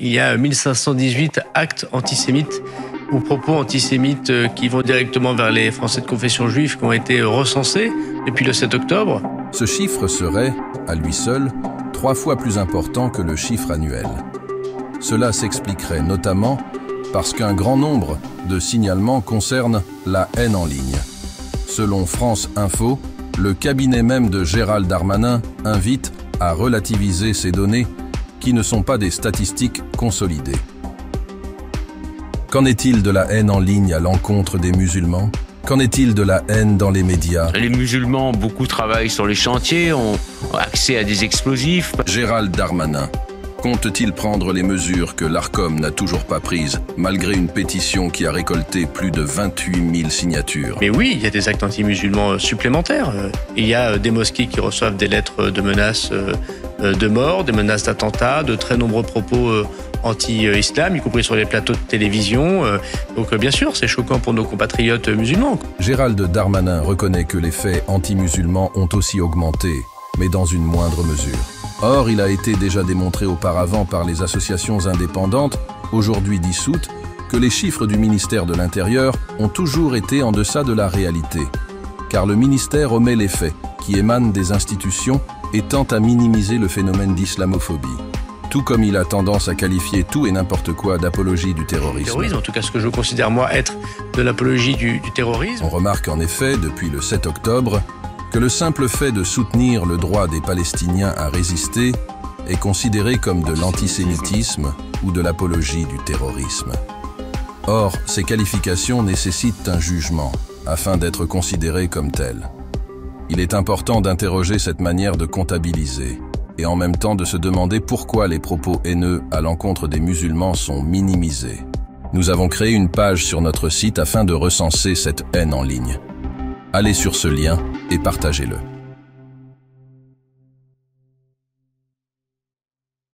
Il y a 1518 actes antisémites ou propos antisémites qui vont directement vers les Français de confession juive qui ont été recensés depuis le 7 octobre. Ce chiffre serait, à lui seul, 3 fois plus important que le chiffre annuel. Cela s'expliquerait notamment parce qu'un grand nombre de signalements concernent la haine en ligne. Selon France Info, le cabinet même de Gérald Darmanin invite à relativiser ces données qui ne sont pas des statistiques consolidées. Qu'en est-il de la haine en ligne à l'encontre des musulmans? Qu'en est-il de la haine dans les médias? Les musulmans, beaucoup travaillent sur les chantiers, ont accès à des explosifs. Gérald Darmanin compte-t-il prendre les mesures que l'Arcom n'a toujours pas prises, malgré une pétition qui a récolté plus de 28 000 signatures? Mais oui, il y a des actes anti-musulmans supplémentaires. Il y a des mosquées qui reçoivent des lettres de menaces de mort, des menaces d'attentats, de très nombreux propos anti-islam, y compris sur les plateaux de télévision. Donc bien sûr, c'est choquant pour nos compatriotes musulmans. Gérald Darmanin reconnaît que les faits anti-musulmans ont aussi augmenté, mais dans une moindre mesure. Or, il a été déjà démontré auparavant par les associations indépendantes, aujourd'hui dissoutes, que les chiffres du ministère de l'Intérieur ont toujours été en deçà de la réalité. Car le ministère omet les faits, qui émanent des institutions et tente à minimiser le phénomène d'islamophobie. Tout comme il a tendance à qualifier tout et n'importe quoi d'apologie du terrorisme. En tout cas, ce que je considère moi être de l'apologie du terrorisme. On remarque en effet, depuis le 7 octobre, que le simple fait de soutenir le droit des Palestiniens à résister est considéré comme de l'antisémitisme ou de l'apologie du terrorisme. Or, ces qualifications nécessitent un jugement, afin d'être considérées comme telles. Il est important d'interroger cette manière de comptabiliser, et en même temps de se demander pourquoi les propos haineux à l'encontre des musulmans sont minimisés. Nous avons créé une page sur notre site afin de recenser cette haine en ligne. Allez sur ce lien et partagez-le.